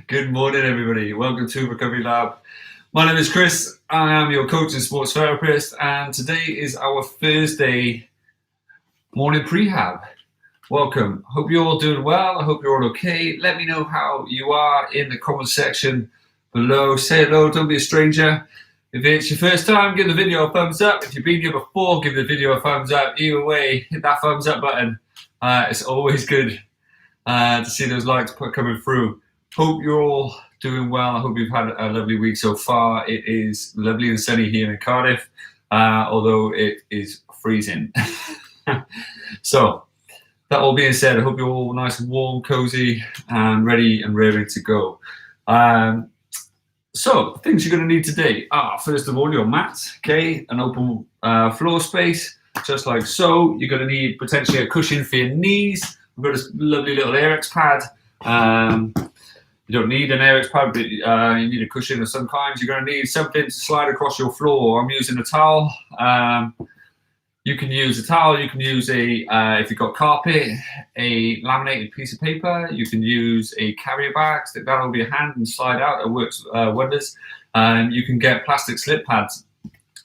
Good morning, everybody. Welcome to Recovery Lab. My name is Chris. I am your coach and sports therapist, and today is our Thursday morning prehab. Welcome. Hope you're all doing well. I hope you're all okay. Let me know how you are in the comment section below. Say hello. Don't be a stranger. If it's your first time, give the video a thumbs up. If you've been here before, give the video a thumbs up. Either way, hit that thumbs up button. It's always good to see those likes coming through. Hope you're all doing well. I hope you've had a lovely week so far. It is lovely and sunny here in Cardiff, although it is freezing. So, that all being said, I hope you're all nice and warm, cozy, and ready and raring to go. So, things you're going to need today are, first of all, your mat, okay, an open floor space, just like so. You're going to need potentially a cushion for your knees. We've got this lovely little Airx pad. You don't need an Airx pad, but you need a cushion of some kind. You're going to need something to slide across your floor. I'm using a towel. You can use a towel. You can use if you've got carpet, a laminated piece of paper. You can use a carrier bag, stick that over your hand and slide out. It works wonders. You can get plastic slip pads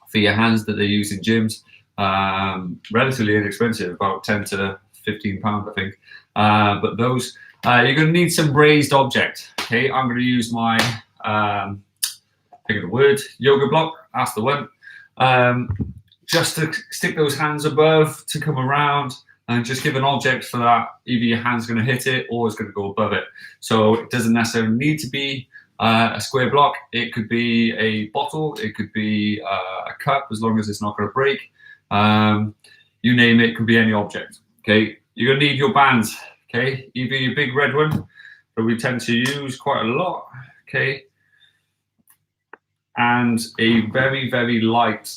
for your hands that they use in gyms. Relatively inexpensive, about £10 to £15, I think. But those, you're going to need some raised object. Okay, I'm going to use my, think of the word, yoga block. That's the one. Just to stick those hands above, to come around and just give an object for that. Either your hand's going to hit it or it's going to go above it. So it doesn't necessarily need to be a square block. It could be a bottle. It could be a cup, as long as it's not going to break. You name it, could be any object. Okay, you're going to need your bands. Okay, either your big red one that we tend to use quite a lot. Okay, and a very, very light,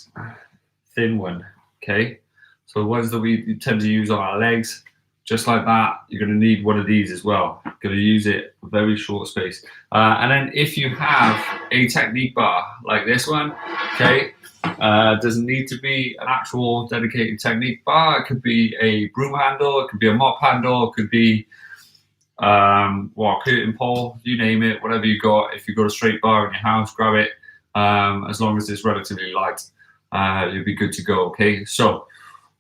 thin one. Okay, so the ones that we tend to use on our legs, just like that. You're going to need one of these as well. You're going to use it a very short space. And then if you have a technique bar like this one, okay, doesn't need to be an actual dedicated technique bar. It could be a broom handle, it could be a mop handle, it could be curtain pole, you name it, whatever you got. If you've got a straight bar in your house, grab it. As long as it's relatively light, you'll be good to go. Okay, so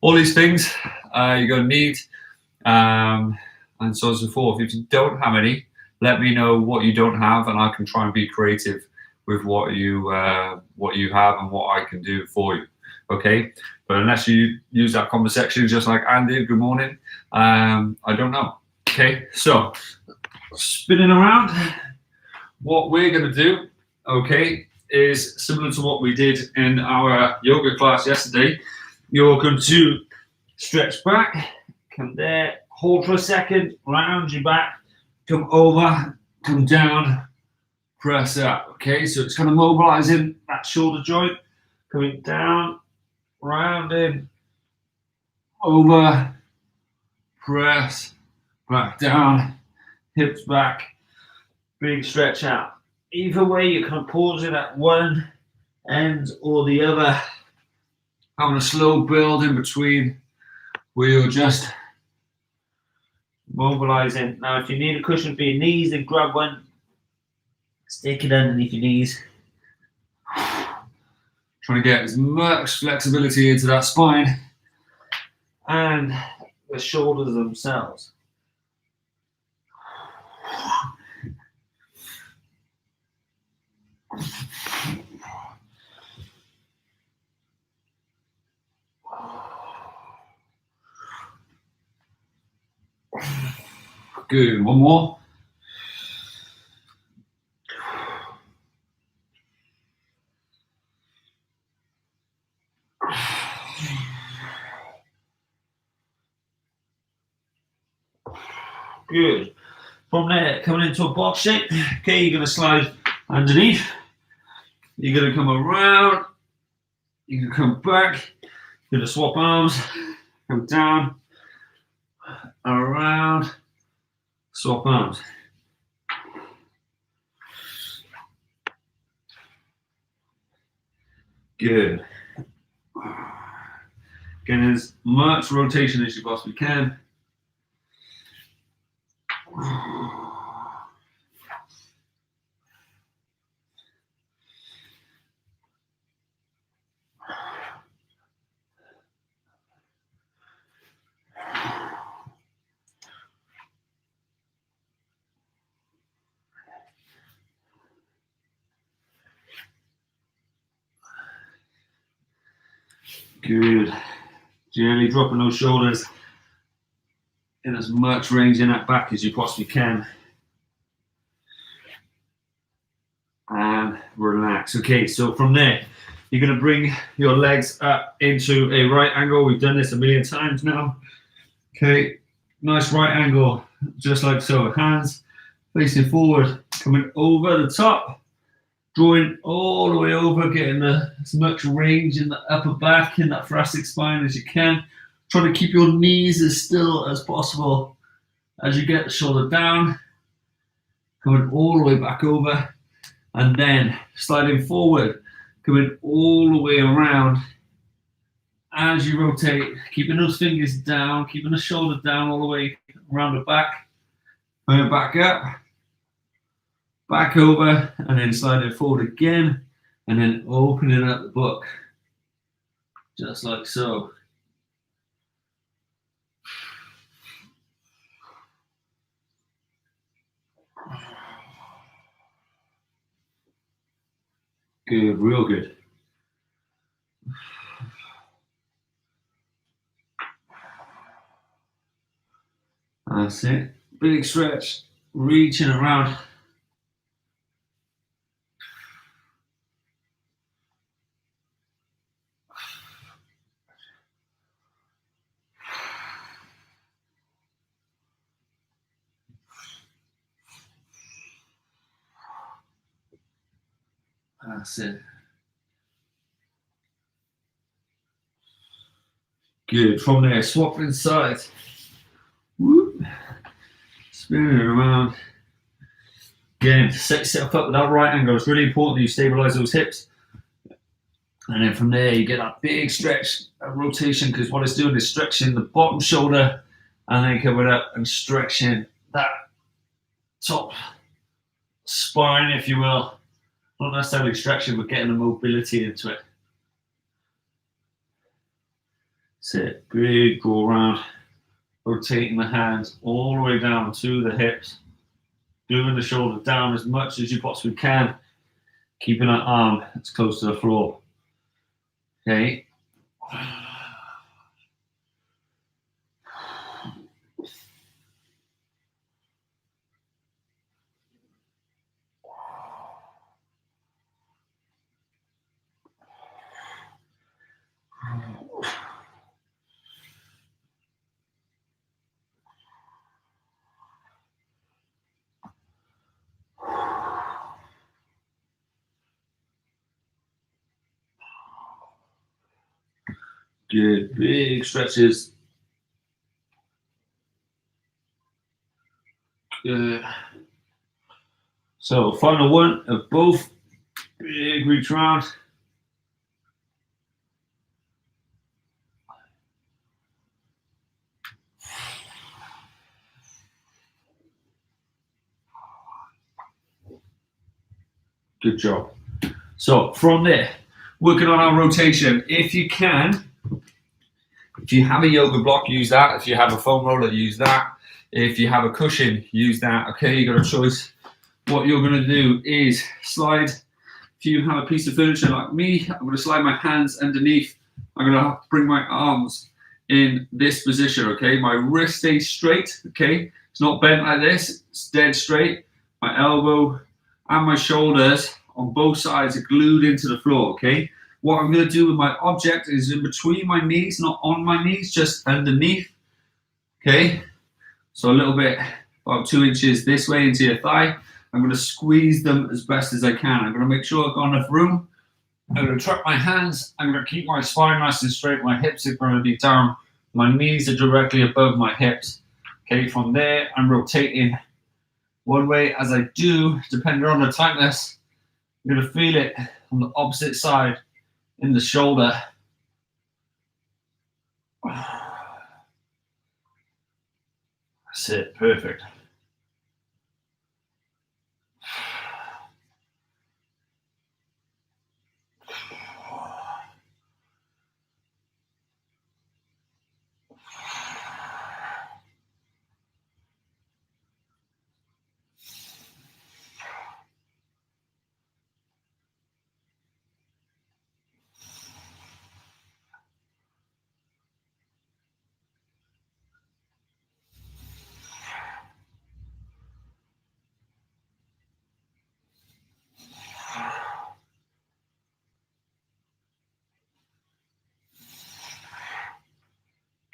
all these things you're going to need, and so on and so forth. If you don't have any, let me know what you don't have, and I can try and be creative with what you have and what I can do for you. Okay, but unless you use that comment section just like Andy, good morning, I don't know. Okay, so spinning around, what we're going to do, okay, is similar to what we did in our yoga class yesterday. You're going to stretch back, come there, hold for a second, round your back, come over, come down, press up. Okay, so it's kind of mobilizing that shoulder joint, coming down, rounding, over, press, back down, hips back, big stretch out. Either way, you can pause it at one end or the other, having a slow build in between where you're just mobilizing. Now, if you need a cushion for your knees, then grab one, stick it underneath your knees. Trying to get as much flexibility into that spine and the shoulders themselves. Good, one more. Good. From there, coming into a box shape. Okay, you're going to slide underneath. You're going to come around. You're going to come back. You're going to swap arms. Come down. Around. Swap arms. Good. Getting as much rotation as you possibly can. Good. Gently dropping those shoulders in as much range in that back as you possibly can. And relax. Okay, so from there, you're going to bring your legs up into a right angle. We've done this a million times now. Okay, nice right angle, just like so. Hands facing forward, coming over the top, drawing all the way over, getting as much range in the upper back, in that thoracic spine as you can. Try to keep your knees as still as possible as you get the shoulder down, coming all the way back over, and then sliding forward, coming all the way around as you rotate, keeping those fingers down, keeping the shoulder down all the way around the back, coming back up, back over, and then sliding forward again, and then opening up the book, just like so. Good, real good. That's it. Big stretch, reaching around. That's it. Good. From there, swapping sides. Whoop. Spinning around. Again, set yourself up with that right angle. It's really important that you stabilize those hips. And then from there, you get that big stretch, a rotation, because what it's doing is stretching the bottom shoulder and then coming up and stretching that top spine, if you will. Not necessarily stretching, but getting the mobility into it. That's it. Big go around, rotating the hands all the way down to the hips, doing the shoulder down as much as you possibly can, keeping that arm as close to the floor. Okay. Good, big stretches. Good. So final one of both. Big reach around. Good job. So from there, working on our rotation. If you can, if you have a yoga block, use that. If you have a foam roller, use that. If you have a cushion, use that. Okay, you got a choice. What you're going to do is slide. If you have a piece of furniture like me, I'm going to slide my hands underneath. I'm going to bring my arms in this position, okay? My wrist stays straight, okay? It's not bent like this, it's dead straight. My elbow and my shoulders on both sides are glued into the floor, okay? What I'm going to do with my object is in between my knees, not on my knees, just underneath, okay? So a little bit, about 2 inches this way into your thigh. I'm going to squeeze them as best as I can. I'm going to make sure I've got enough room. I'm going to trap my hands. I'm going to keep my spine nice and straight. My hips are going to be down. My knees are directly above my hips. Okay, from there, I'm rotating one way as I do, depending on the tightness. I'm going to feel it on the opposite side in the shoulder. That's it, perfect.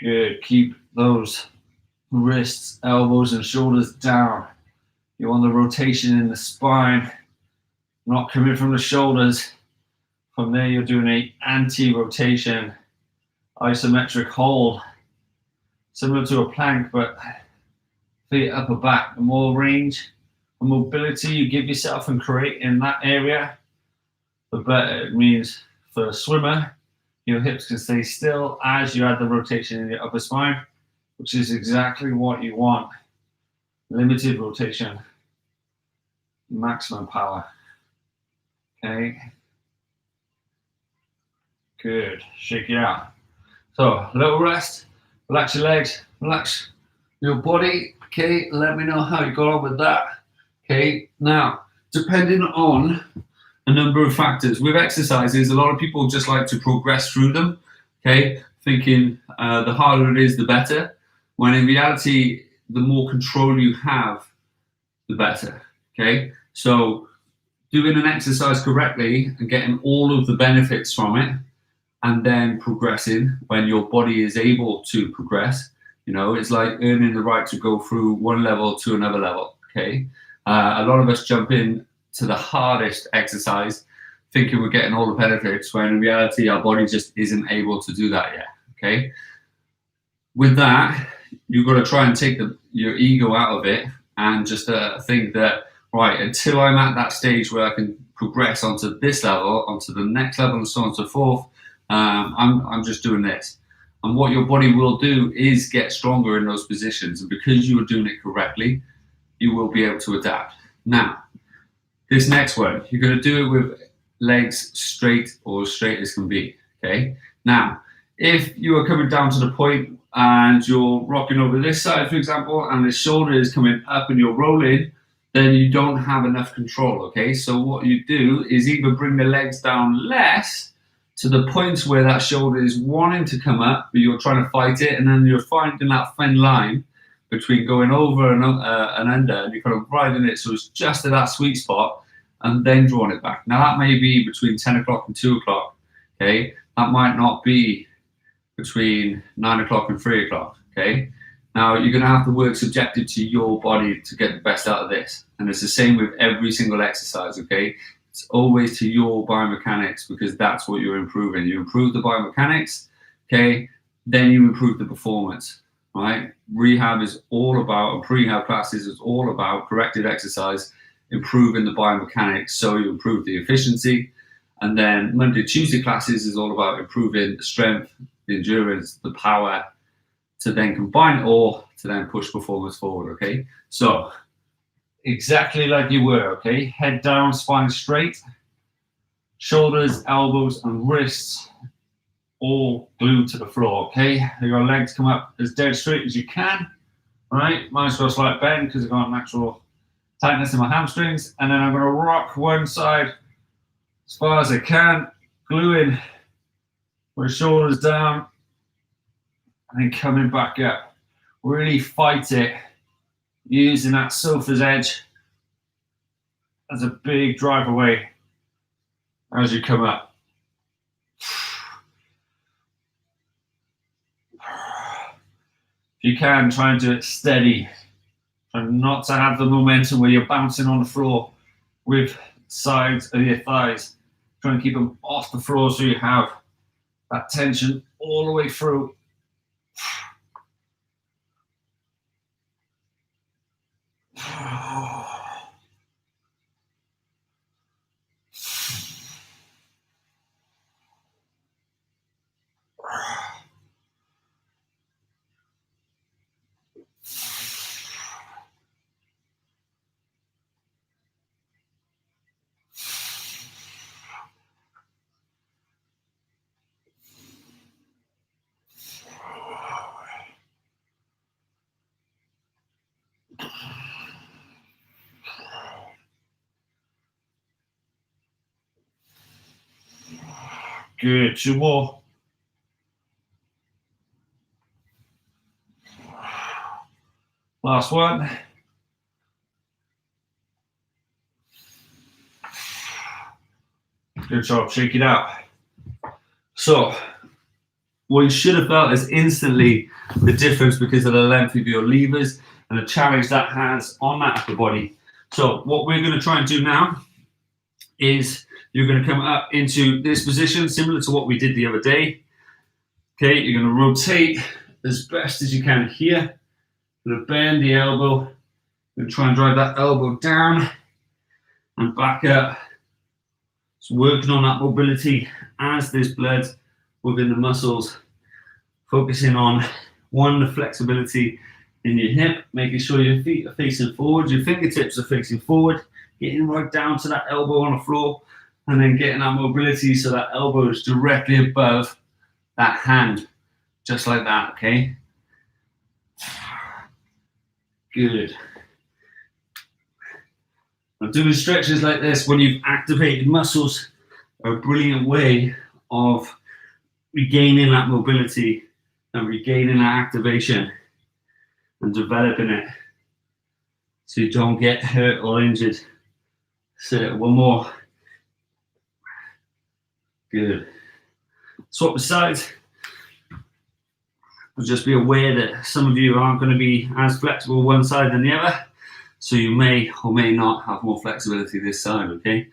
Good. Keep those wrists, elbows, and shoulders down. You want the rotation in the spine, not coming from the shoulders. From there, you're doing an anti-rotation isometric hold, similar to a plank, but feet upper back. The more range and mobility you give yourself and create in that area, the better. It means for a swimmer, your hips can stay still as you add the rotation in your upper spine, which is exactly what you want. Limited rotation, maximum power. Okay. Good. Shake it out. So, a little rest. Relax your legs. Relax your body. Okay. Let me know how you got on with that. Okay. Now, depending on a number of factors with exercises, a lot of people just like to progress through them. Okay. Thinking the harder it is, the better. When in reality, the more control you have, the better. Okay. So, doing an exercise correctly and getting all of the benefits from it, and then progressing when your body is able to progress. You know, it's like earning the right to go through one level to another level. Okay. A lot of us jump in to the hardest exercise thinking we're getting all the benefits, when in reality our body just isn't able to do that yet. Okay. With that, you've got to try and take your ego out of it and just think that, right, until I'm at that stage where I can progress onto this level, onto the next level, and so on and so forth, I'm just doing this. And what your body will do is get stronger in those positions. And because you are doing it correctly, you will be able to adapt. Now, this next one, you're going to do it with legs straight or as straight as can be. Okay. Now, if you are coming down to the point and you're rocking over this side, for example, and the shoulder is coming up and you're rolling, then you don't have enough control. Okay. So what you do is either bring the legs down less to the points where that shoulder is wanting to come up, but you're trying to fight it, and then you're finding that thin line between going over and under, and you're kind of riding it so it's just at that sweet spot, and then drawing it back. Now that may be between 10 o'clock and 2 o'clock, okay? That might not be between 9 o'clock and 3 o'clock, okay? Now you're gonna have to work subjective to your body to get the best out of this, and it's the same with every single exercise, okay? It's always to your biomechanics, because that's what you're improving. You improve the biomechanics, okay, then you improve the performance, right? Rehab is all about, and prehab classes is all about corrected exercise, improving the biomechanics, so you improve the efficiency. And then Monday, Tuesday classes is all about improving the strength, the endurance, the power, to then combine it all to then push performance forward, okay? So, exactly like you were, okay? Head down, spine straight, shoulders, elbows, and wrists all glued to the floor, okay? Your legs come up as dead straight as you can, all right? Might as well slight bend because I've got natural tightness in my hamstrings. And then I'm gonna rock one side as far as I can, gluing my shoulders down, and then coming back up. Really fight it, using that sofa's edge as a big drive away as you come up. If you can, try and do it steady. Try not to have the momentum where you're bouncing on the floor with sides of your thighs. Try and keep them off the floor so you have that tension all the way through. Good, 2 more. Last one. Good job, shake it out. So, What you should have felt is instantly the difference because of the length of your levers and the challenge that has on that upper body. So what we're going to try and do now is you're going to come up into this position similar to what we did the other day. Okay, you're going to rotate as best as you can here. You're going to bend the elbow. You're going to try and drive that elbow down and back up. It's working on that mobility as there's blood within the muscles. Focusing on, one, the flexibility in your hip, making sure your feet are facing forward, your fingertips are facing forward, getting right down to that elbow on the floor, and then getting that mobility so that elbow is directly above that hand, just like that, okay? Good. Now, doing stretches like this when you've activated muscles are a brilliant way of regaining that mobility and regaining that activation and developing it so you don't get hurt or injured. So one more. Good. Swap the sides. But just be aware that some of you aren't going to be as flexible one side than the other. So you may or may not have more flexibility this side, okay?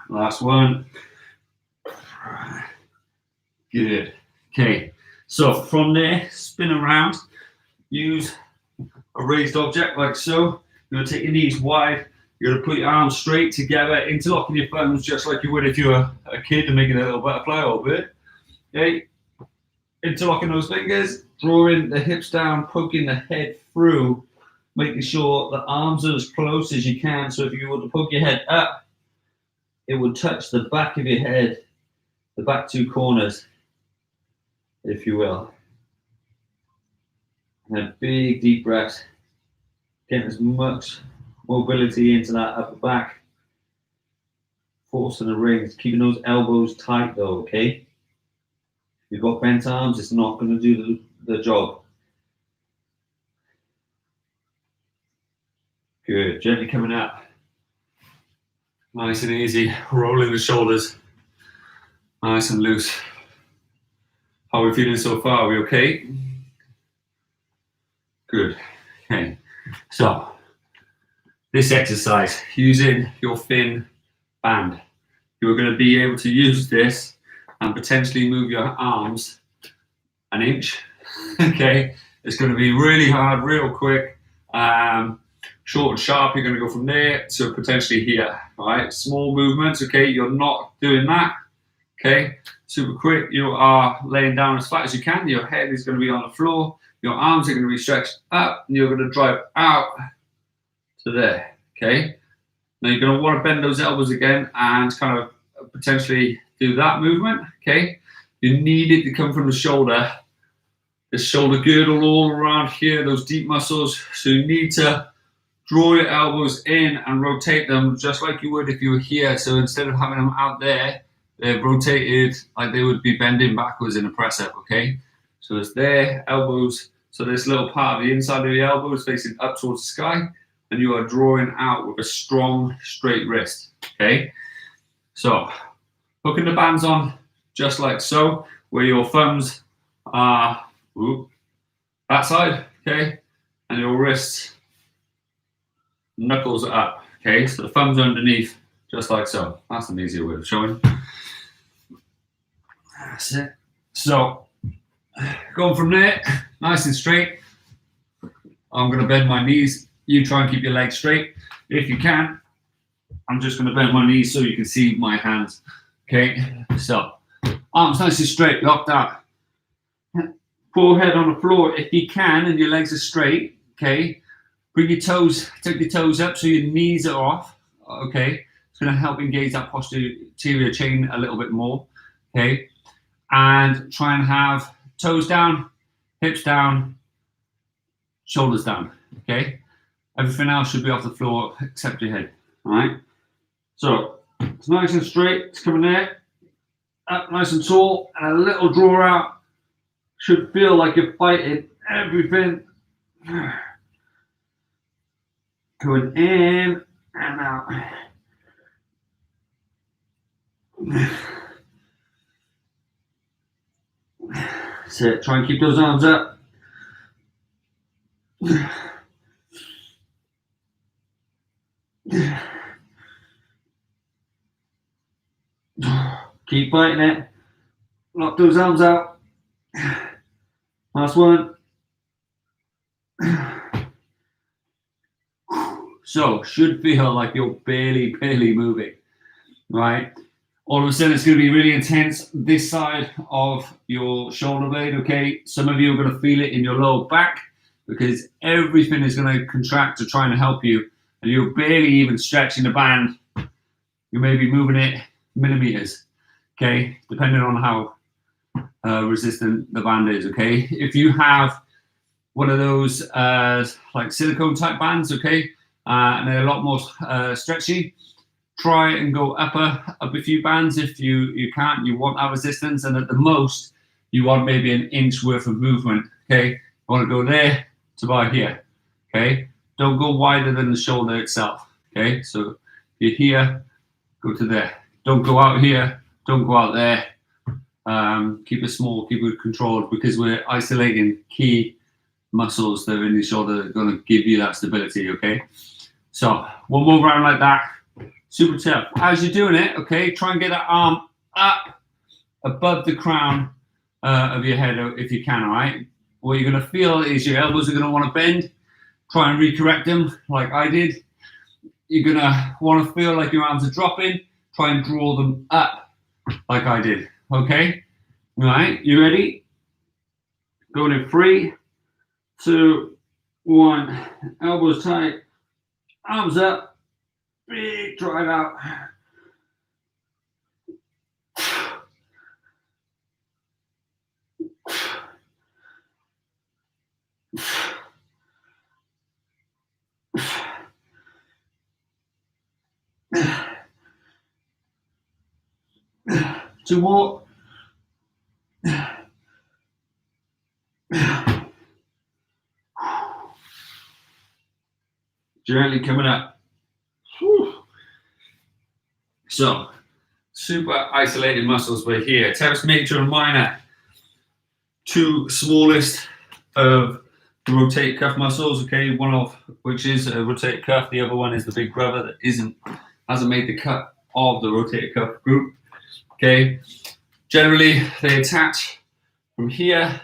Last one. Good. Okay, so from there, spin around, use a raised object like so. You're going to take your knees wide, you're going to put your arms straight together, interlocking your thumbs just like you would if you were a kid and making a little butterfly or a bird. Okay, interlocking those fingers, drawing the hips down, poking the head through, making sure the arms are as close as you can. So if you were to poke your head up, it would touch the back of your head, the back two corners, if you will. And a big deep breath, getting as much mobility into that upper back, forcing the rings, keeping those elbows tight though, okay? If you've got bent arms, it's not going to do the job. Good, gently coming up. Nice and easy, rolling the shoulders, nice and loose. How are we feeling so far? Are we okay? Good. Okay. So, this exercise, using your thin band, you're going to be able to use this and potentially move your arms an inch. Okay. It's going to be really hard, real quick. Short and sharp, you're going to go from there to potentially here. All right, small movements. Okay, you're not doing that. Okay, super quick. You are laying down as flat as you can. Your head is going to be on the floor. Your arms are going to be stretched up, and you're going to drive out to there. Okay, now you're going to want to bend those elbows again and kind of potentially do that movement. Okay, you need it to come from the shoulder. The shoulder girdle all around here, those deep muscles. So you need to draw your elbows in and rotate them just like you would if you were here. So instead of having them out there, they're rotated like they would be bending backwards in a press up, okay? So it's there, elbows. So this little part of the inside of the elbow is facing up towards the sky, and you are drawing out with a strong, straight wrist, okay? So hooking the bands on just like so, where your thumbs are that side, okay? And your wrists, knuckles are up, okay? So the thumbs are underneath, just like so. That's an easier way of showing. That's it. So, going from there, nice and straight. I'm going to bend my knees. You try and keep your legs straight. If you can, I'm just going to bend my knees so you can see my hands, okay? So, arms nice and straight, locked out. Forehead on the floor if you can, and your legs are straight, okay? Bring your toes, take your toes up so your knees are off, okay? It's going to help engage that posterior chain a little bit more, okay? And try and have toes down, hips down, shoulders down, okay? Everything else should be off the floor except your head, all right? So it's nice and straight, it's coming there, up nice and tall, and a little draw out. Should feel like you're fighting everything. Going in and out. That's it. Try and keep those arms up. Keep fighting it. Lock those arms out. Last one. So, should feel like you're barely moving, right? All of a sudden, it's going to be really intense this side of your shoulder blade, okay? Some of you are going to feel it in your lower back because everything is going to contract to try and help you, and you're barely even stretching the band. You may be moving it millimeters, okay? Depending on how resistant the band is, okay? If you have one of those like silicone type bands, okay, and they're a lot more stretchy, try and go up a few bands. If you can't, you want that resistance, and at the most you want maybe an inch worth of movement, okay? You want to go there to about here, okay? Don't go wider than the shoulder itself, okay? So if you're here, go to there. Don't go out here, don't go out there. Keep it small, keep it controlled, because we're isolating key muscles that are in the shoulder that are going to give you that stability, okay? So one more round like that, super tough. As you're doing it, okay, try and get that arm up above the crown of your head if you can, all right? What you're going to feel is your elbows are going to want to bend. Try and recorrect them like I did. You're going to want to feel like your arms are dropping. Try and draw them up like I did, okay? All right, you ready? Going in 3, 2, 1. Elbows tight, arms up, big drive out. Two more. Gently coming up. So, super isolated muscles right here. Teres major and minor. Two smallest of the rotator cuff muscles, okay? One of which is a rotator cuff, the other one is the big brother that hasn't made the cut of the rotator cuff group, okay? Generally, they attach from here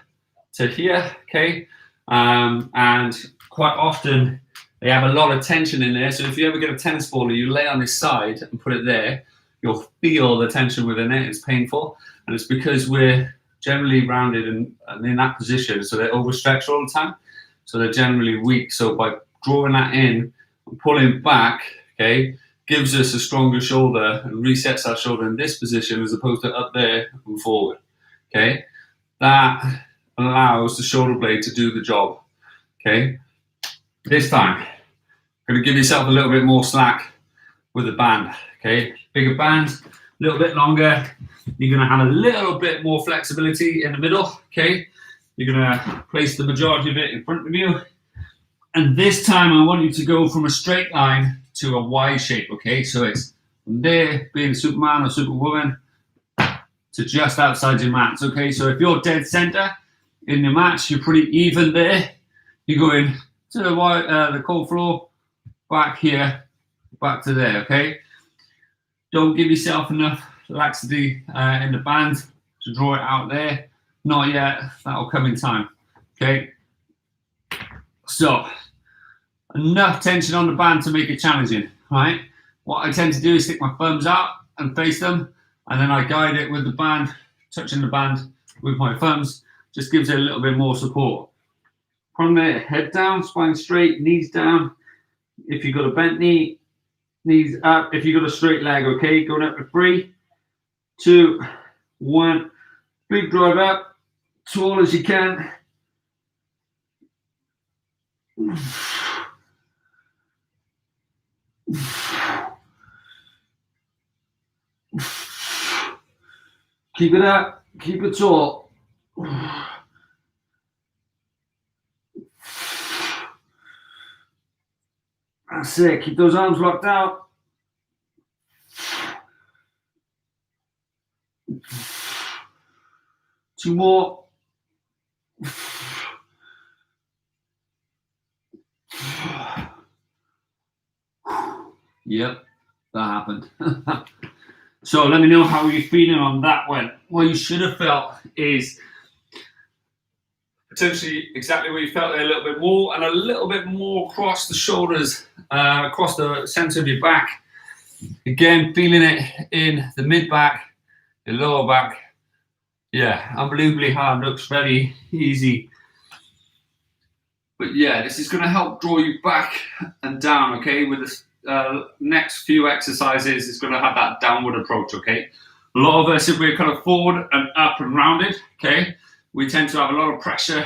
to here, okay? And quite often, they have a lot of tension in there. So if you ever get a tennis ball and you lay on this side and put it there, you'll feel the tension within it. It's painful. And it's because we're generally rounded and in that position. So they're overstretched all the time. So they're generally weak. So by drawing that in and pulling back, okay, gives us a stronger shoulder and resets our shoulder in this position as opposed to up there and forward, okay? That allows the shoulder blade to do the job, okay? This time, going to give yourself a little bit more slack with the band, okay? Bigger band, a little bit longer. You're going to have a little bit more flexibility in the middle, okay? You're going to place the majority of it in front of you. And this time, I want you to go from a straight line to a Y shape, okay? So it's from there, being Superman or Superwoman, to just outside your mats, okay? So if you're dead center in your mats, you're pretty even there. You're going to the cold floor, back here, back to there, okay? Don't give yourself enough laxity in the band to draw it out there. Not yet, that'll come in time, okay? So, enough tension on the band to make it challenging, right? What I tend to do is stick my thumbs out and face them, and then I guide it with the band, touching the band with my thumbs, just gives it a little bit more support. From there, head down, spine straight, knees down. If you've got a bent knee, knees up. If you've got a straight leg, okay, going up to 3, 2, 1. Big drive up, tall as you can. Keep it up, keep it tall. That's it, keep those arms locked out. Two more. Yep, that happened. So let me know how you're feeling on that one. What you should have felt is potentially exactly where you felt there, a little bit more, and a little bit more across the shoulders, across the center of your back. Again, feeling it in the mid back, the lower back. Yeah, unbelievably hard, looks very easy. But yeah, this is going to help draw you back and down, okay? With the next few exercises, it's going to have that downward approach, okay? A lot of us, if we're kind of forward and up and rounded, okay, we tend to have a lot of pressure,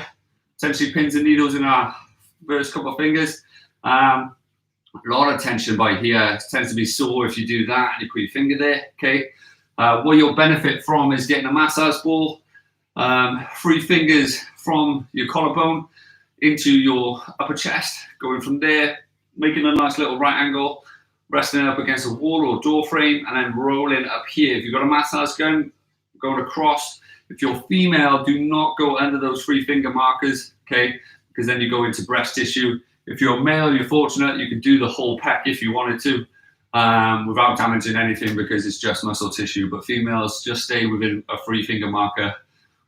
essentially pins and needles in our first couple of fingers. A lot of tension by here. It tends to be sore if you do that and you put your finger there, okay? What you'll benefit from is getting a massage ball, 3 fingers from your collarbone into your upper chest, going from there, making a nice little right angle, resting up against a wall or door frame, and then rolling up here. If you've got a massage gun, going across. If you're female, do not go under those 3 finger markers, okay? Because then you go into breast tissue. If you're male, you're fortunate, you can do the whole pec if you wanted to, without damaging anything because it's just muscle tissue. But females, just stay within a 3 finger marker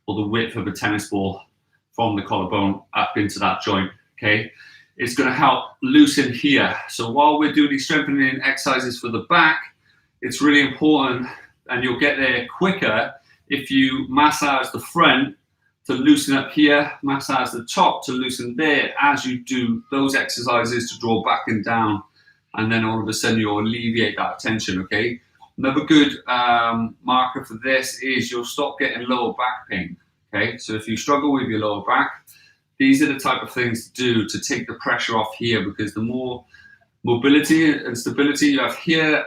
or the width of a tennis ball from the collarbone up into that joint, okay? It's going to help loosen here. So while we're doing these strengthening exercises for the back, it's really important, and you'll get there quicker if you massage the front to loosen up here, massage the top to loosen there as you do those exercises to draw back and down, and then all of a sudden you'll alleviate that tension, okay? Another good marker for this is you'll stop getting lower back pain, okay? So if you struggle with your lower back, these are the type of things to do to take the pressure off here, because the more mobility and stability you have here,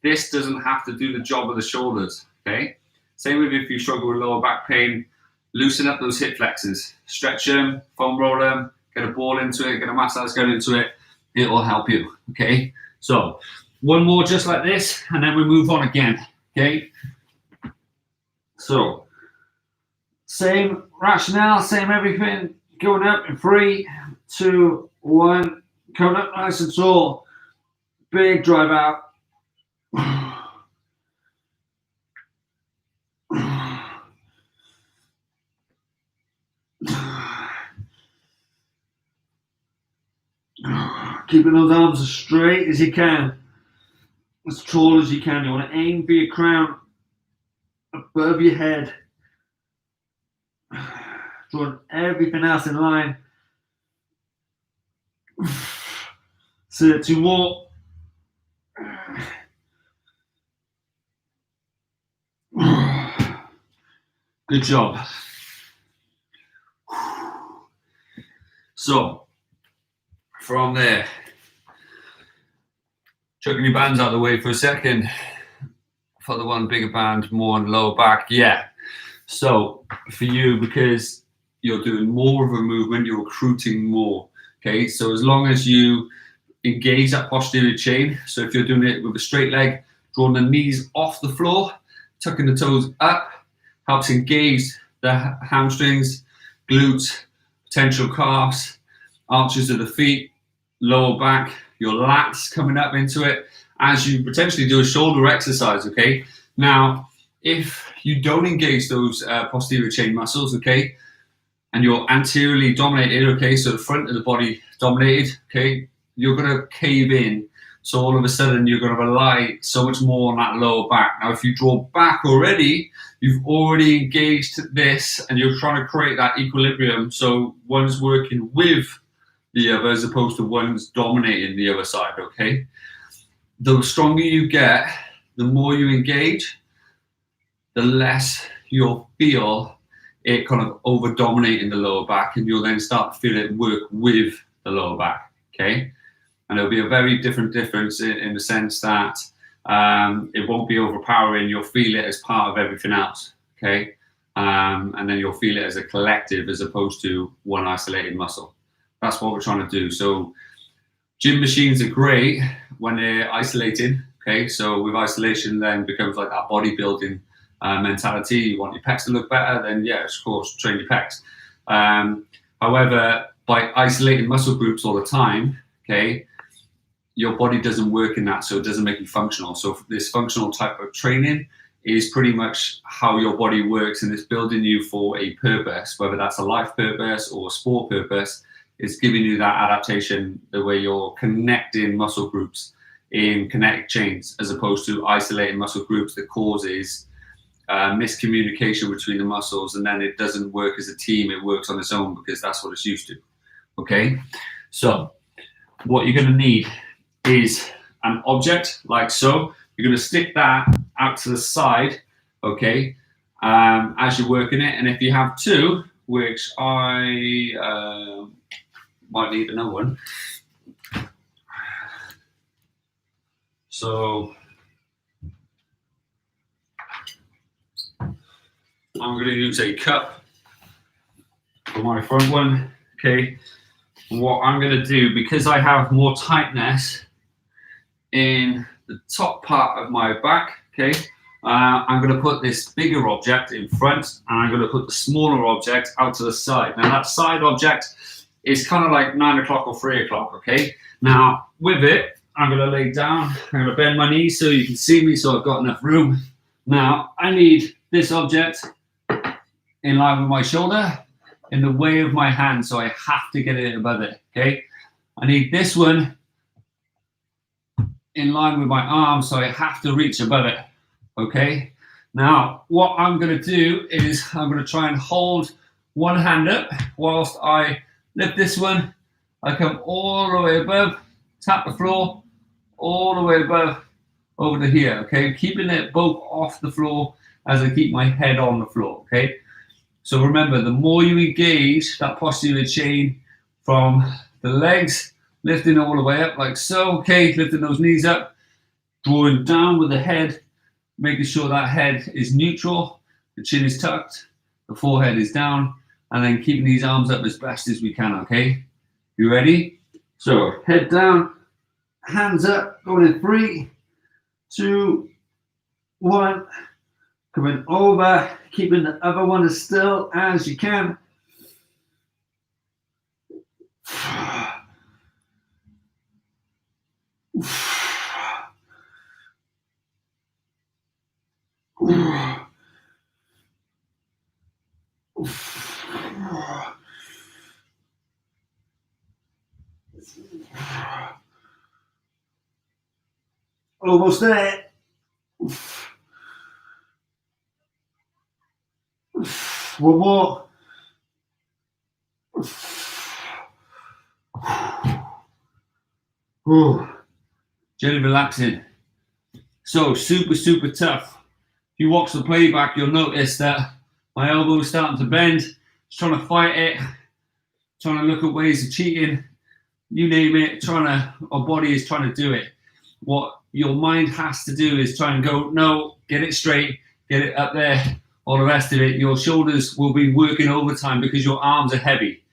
this doesn't have to do the job of the shoulders, okay? Same with if you struggle with lower back pain, loosen up those hip flexors, stretch them, foam roll them, get a ball into it, get a massage gun into it, it will help you, okay? So one more just like this, and then we move on again, okay? So same rationale, same everything, going up in 3, 2, 1, coming up nice and tall, big drive out. Keeping those arms as straight as you can, as tall as you can. You want to aim for your crown above your head, drawing everything else in line. So 2 more. Good job. So from there, chucking your bands out of the way for a second. For the one bigger band, more on lower back. Yeah. So for you, because you're doing more of a movement, you're recruiting more. Okay. So as long as you engage that posterior chain, so if you're doing it with a straight leg, drawing the knees off the floor, tucking the toes up, helps engage the hamstrings, glutes, potential calves, arches of the feet, lower back, your lats coming up into it as you potentially do a shoulder exercise, okay? Now, if you don't engage those posterior chain muscles, okay, and you're anteriorly dominated, okay, so the front of the body dominated, okay, you're going to cave in. So all of a sudden, you're going to rely so much more on that lower back. Now, if you draw back already, you've already engaged this and you're trying to create that equilibrium. So one's working with the other as opposed to one's dominating the other side, okay? the stronger you get, the more you engage, the less you'll feel it kind of over dominating the lower back, and you'll then start to feel it work with the lower back. Okay, and it'll be a very difference in the sense that it won't be overpowering. You'll feel it as part of everything else. Okay, and then you'll feel it as a collective as opposed to one isolated muscle. That's what we're trying to do. So gym machines are great when they're isolated. Okay, so with isolation then becomes like that bodybuilding mentality. You want your pecs to look better, then yeah, of course, train your pecs. However, by isolating muscle groups all the time, okay, your body doesn't work in that, so it doesn't make you functional. So this functional type of training is pretty much how your body works, and it's building you for a purpose, whether that's a life purpose or a sport purpose. It's giving you that adaptation, the way you're connecting muscle groups in kinetic chains, as opposed to isolating muscle groups that causes miscommunication between the muscles, and then it doesn't work as a team. It works on its own because that's what it's used to. Okay, so what you're going to need is an object like so. You're going to stick that out to the side, okay, as you're working it. And if you have two, which I might need another one, so I'm going to use a cup for my front one, okay. What I'm going to do, because I have more tightness in the top part of my back, okay, I'm going to put this bigger object in front, and I'm going to put the smaller object out to the side. Now that side object is kind of like 9 o'clock or 3 o'clock, okay. Now with it, I'm going to lay down, I'm going to bend my knees so you can see me, so I've got enough room. Now I need this object in line with my shoulder, in the way of my hand, so I have to get it above it, okay. I need this one in line with my arm, so I have to reach above it, okay. Now what I'm going to do is I'm going to try and hold one hand up whilst I lift this one. I come all the way above, tap the floor, all the way above over to here, okay, keeping it both off the floor as I keep my head on the floor, okay. So remember, the more you engage that posterior chain from the legs, lifting all the way up like so, okay, lifting those knees up, drawing down with the head, making sure that head is neutral, the chin is tucked, the forehead is down, and then keeping these arms up as best as we can, okay? You ready? So head down, hands up, going in 3, 2, 1, coming over, keeping the other one as still as you can. Almost there. One more. Gently relaxing. So super tough. If you watch the playback, you'll notice that my elbow is starting to bend. Just trying to fight it, trying to look at ways of cheating. You name it, our body is trying to do it. What your mind has to do is try and go, no, get it straight, get it up there, all the rest of it. Your shoulders will be working overtime because your arms are heavy,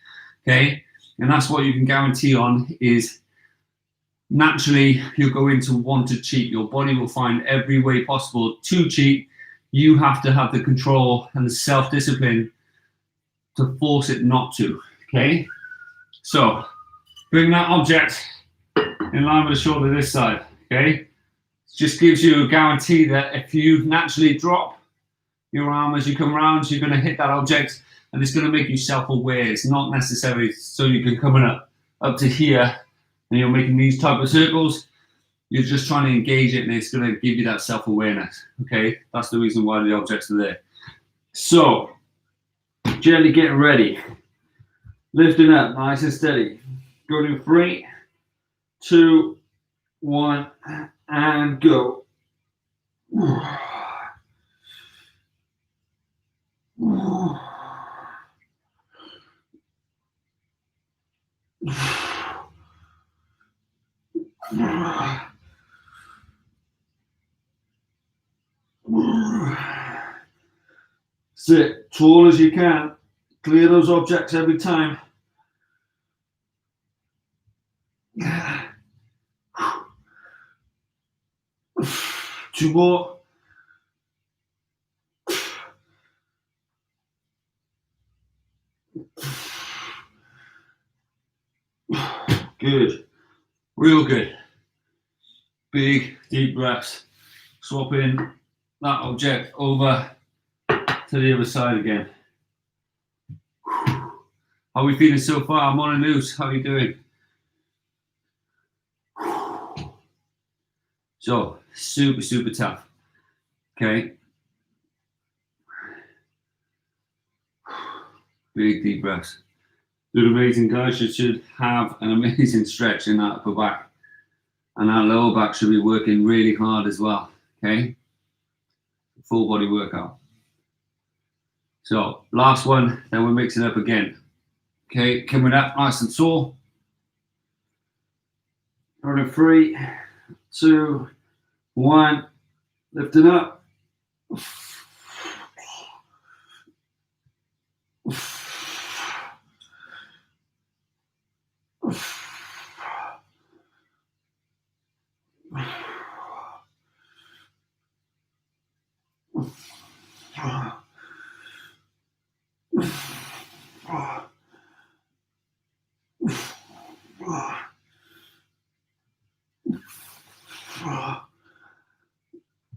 okay? And that's what you can guarantee on is naturally you're going to want to cheat. Your body will find every way possible to cheat. You have to have the control and the self-discipline to force it not to, okay? So bring that object in line with the shoulder this side, okay? It just gives you a guarantee that if you naturally drop your arm as you come around, you're going to hit that object, and it's going to make you self-aware. It's not necessarily so you can come up to here and you're making these type of circles. You're just trying to engage it, and it's going to give you that self-awareness, okay? That's the reason why the objects are there. So gently getting ready, lifting up nice and steady. Go to 3, 2, 1, and go. Sit tall as you can. Clear those objects every time. Two more. Good. Real good. Big, deep breaths. Swapping that object over to the other side again. How are we feeling so far? I'm on and loose. How are you doing? So, super, super tough. Okay. Big, deep breaths. Doing amazing, guys. You should have an amazing stretch in that upper back. And that lower back should be working really hard as well. Okay. Full body workout. So, last one, then we're mixing up again. Okay, coming up nice and tall. Running 3, 2, 1. Lifting up.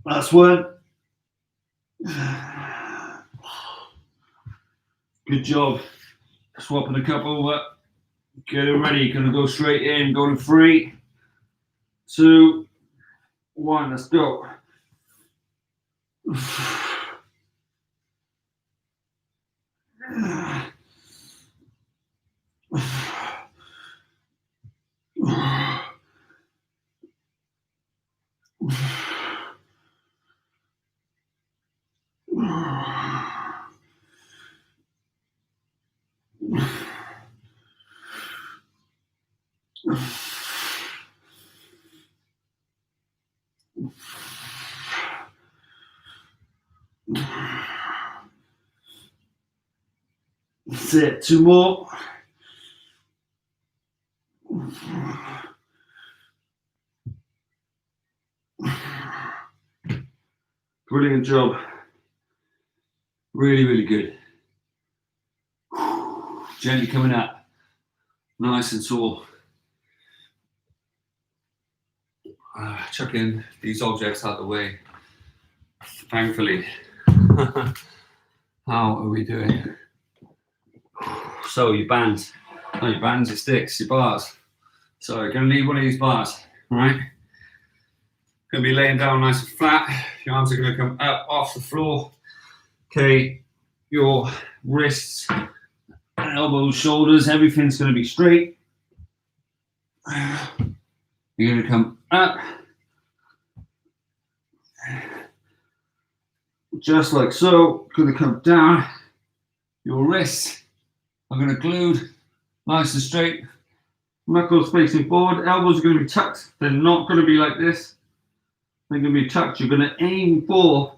Last one. Good job. Swapping the cup over. Getting ready. Gonna go straight in. Going 3, 2, 1. Let's go. That's it. 2 more. Brilliant job. Really, really good. Gently coming up. Nice and tall. Chucking these objects out of the way. Thankfully. How are we doing? So your bands. No, your bands, your sticks, your bars. So you're going to need one of these bars, right? Going to be laying down nice and flat. Your arms are going to come up off the floor. Okay, your wrists, elbows, shoulders, everything's going to be straight. You're going to come up. Just like so. Going to come down. Your wrists are going to glued nice and straight. Knuckles facing forward. Elbows are going to be tucked. They're not going to be like this. They're going to be tucked. You're going to aim for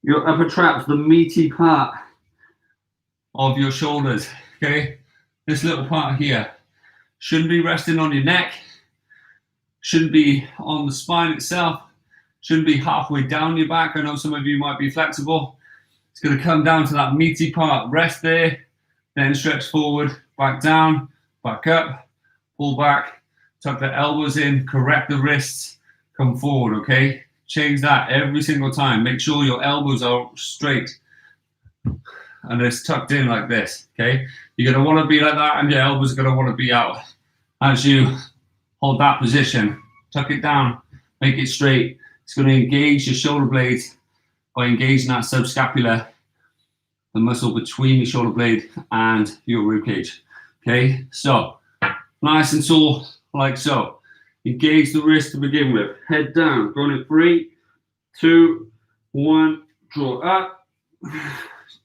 your upper traps, the meaty part of your shoulders. Okay, this little part here shouldn't be resting on your neck, shouldn't be on the spine itself, shouldn't be halfway down your back. I know some of you might be flexible. It's going to come down to that meaty part. Rest there, then stretch forward, back down, back up, pull back, tuck the elbows in, correct the wrists, come forward. Okay, change that every single time. Make sure your elbows are straight and it's tucked in like this. Okay, you're going to want to be like that, and your elbows are going to want to be out as you hold that position. Tuck it down, make it straight. It's going to engage your shoulder blades by engaging that subscapular, the muscle between your shoulder blade and your rib cage. Okay, so nice and tall, like so. Engage the wrist to begin with. Head down. Going in 3, 2, 1. Draw up.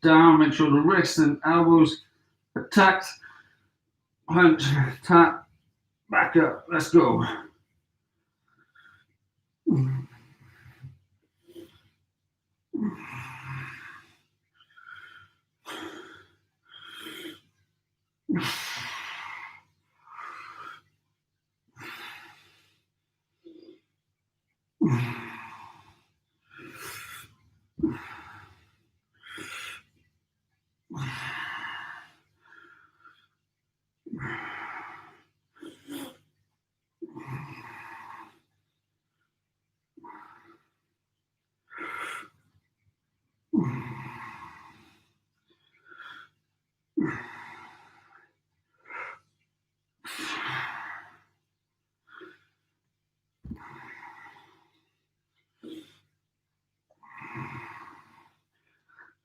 Down. Make sure the wrists and elbows are tacked. Punch. Tap. Back up. Let's go.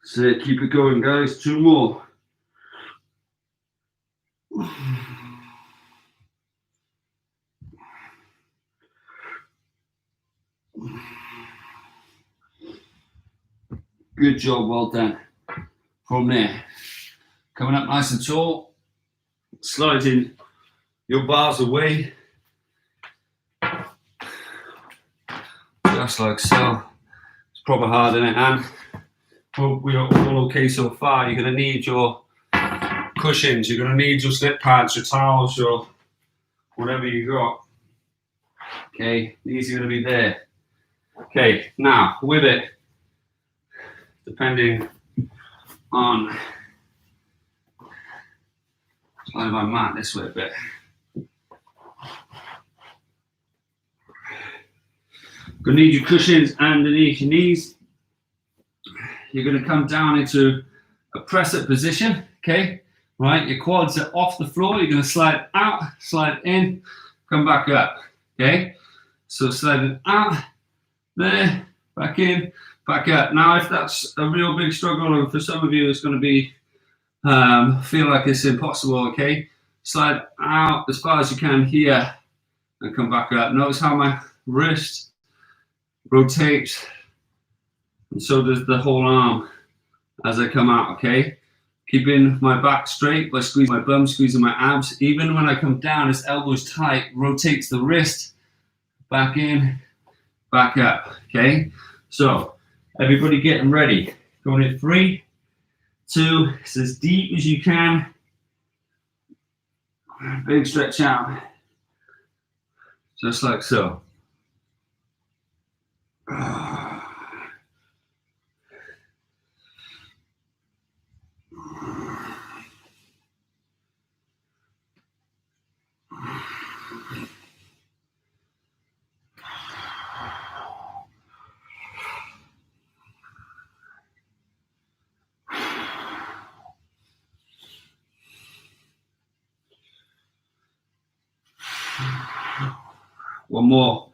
So keep it going, guys. 2 more. Good job, well done. From there, coming up nice and tall, sliding your bars away, just like so. It's proper hard in it, and hope we are all okay so far. You're going to need your cushions, you're going to need your slip pads, your towels, your whatever you got. Okay, these are going to be there. Okay, now with it, depending on, slide my mat this way a bit. Gonna need your cushions underneath your knees. You're gonna come down into a press up position, okay? Right, your quads are off the floor. You're gonna slide out, slide in, come back up, okay? So sliding out, there, back in, back up. Now, if that's a real big struggle, or for some of you, it's gonna be, feel like it's impossible, okay? Slide out as far as you can here and come back up. Notice how my wrist rotates, and so does the whole arm as I come out, okay? Keeping my back straight by squeezing my bum, squeezing my abs. Even when I come down, this elbow's tight, rotates the wrist, back in, back up, okay? So, everybody getting ready. Going in 3, 2, it's as deep as you can. Big stretch out. Just like so. One more.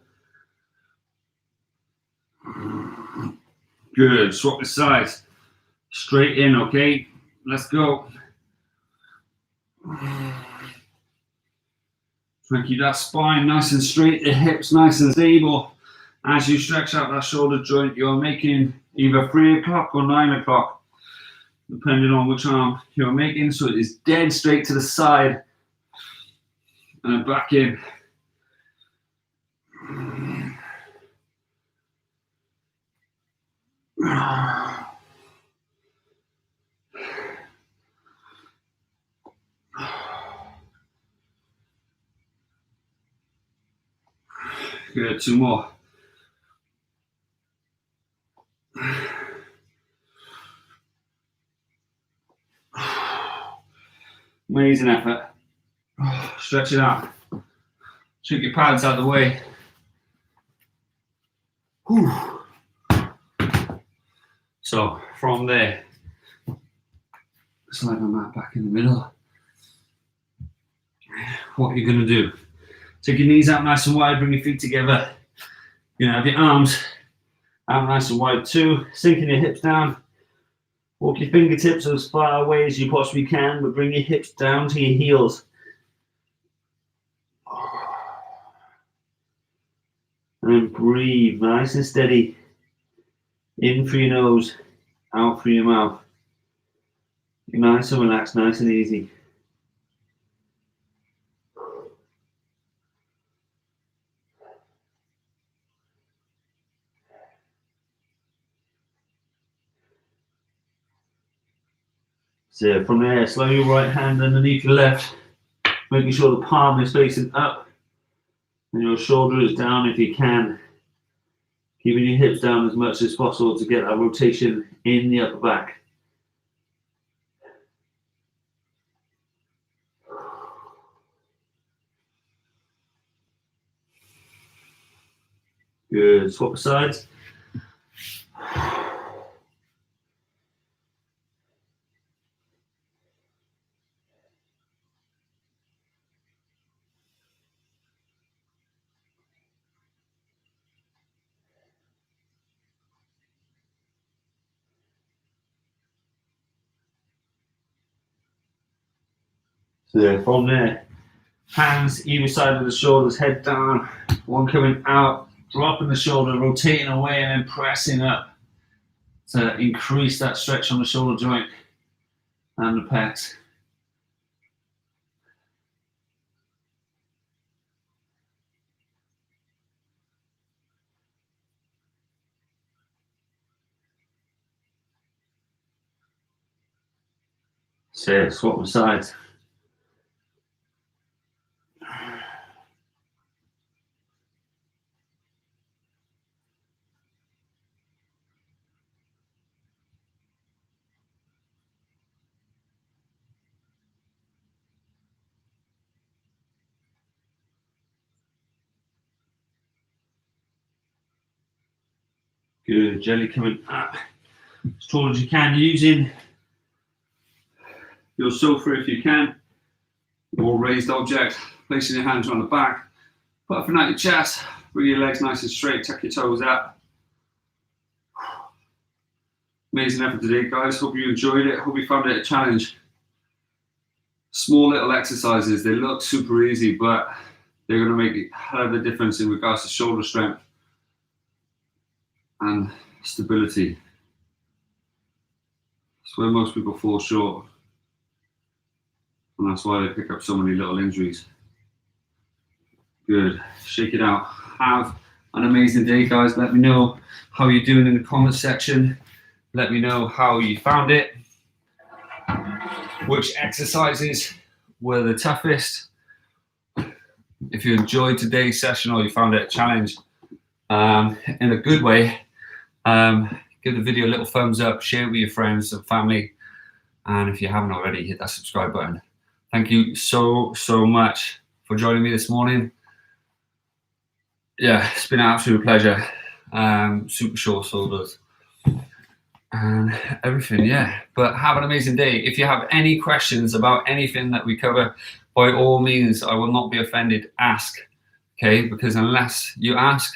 Good. Swap the sides. Straight in, okay? Let's go. Try and keep that spine nice and straight, the hips nice and stable. As you stretch out that shoulder joint, you're making either 3 o'clock or 9 o'clock, depending on which arm you're making. So it is dead straight to the side and then back in. Good, 2 more. Amazing effort. Stretch it out. Take your pads out of the way. Whew. So from there, slide my mat back in the middle. What you're going to do, take your knees out nice and wide, bring your feet together. You know, have your arms out nice and wide too, sinking your hips down. Walk your fingertips as far away as you possibly can, but bring your hips down to your heels. And breathe nice and steady. In through your nose, out through your mouth. Nice and relaxed, nice and easy. So from there, slow your right hand underneath your left, making sure the palm is facing up and your shoulder is down if you can. Keeping your hips down as much as possible to get that rotation in the upper back. Good, swap the sides. So from there, hands either side of the shoulders, head down, one coming out, dropping the shoulder, rotating away and then pressing up to increase that stretch on the shoulder joint and the pecs. So swap the sides. Good, gently coming up as tall as you can, using your sofa if you can, or raised object, placing your hands on the back, puffing out your chest, bring your legs nice and straight, tuck your toes up. Amazing effort today, guys. Hope you enjoyed it. Hope you found it a challenge. Small little exercises, they look super easy, but they're going to make a hell of a difference in regards to shoulder strength and stability. It's where most people fall short, and that's why they pick up so many little injuries. Good, shake it out. Have an amazing day, guys. Let me know how you're doing in the comment section. Let me know how you found it, which exercises were the toughest. If you enjoyed today's session or you found it a challenge in a good way, give the video a little thumbs up, share it with your friends and family, and if you haven't already, hit that subscribe button. Thank you so much for joining me this morning. Yeah, it's been an absolute pleasure. Super short shoulders and everything, yeah. But have an amazing day. If you have any questions about anything that we cover, by all means, I will not be offended. Ask, okay? Because unless you ask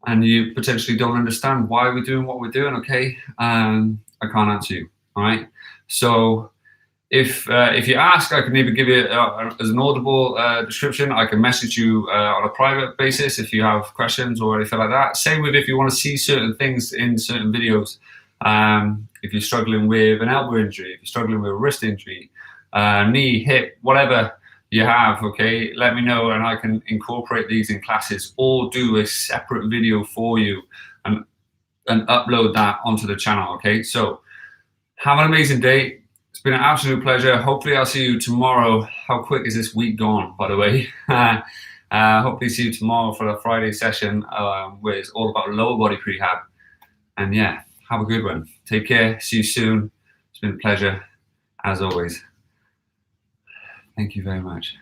and you potentially don't understand why we're doing what we're doing, okay, I can't answer you. All right. So if you ask, I can either give you as an audible description. I can message you on a private basis if you have questions or anything like that. Same with if you want to see certain things in certain videos. If you're struggling with an elbow injury, if you're struggling with a wrist injury, knee, hip, whatever you have, okay, let me know and I can incorporate these in classes or do a separate video for you and upload that onto the channel, okay? So have an amazing day. It's been an absolute pleasure. Hopefully I'll see you tomorrow. How quick is this week gone, by the way? Hopefully see you tomorrow for the Friday session where it's all about lower body prehab. And yeah, have a good one. Take care. See you soon. It's been a pleasure, as always. Thank you very much.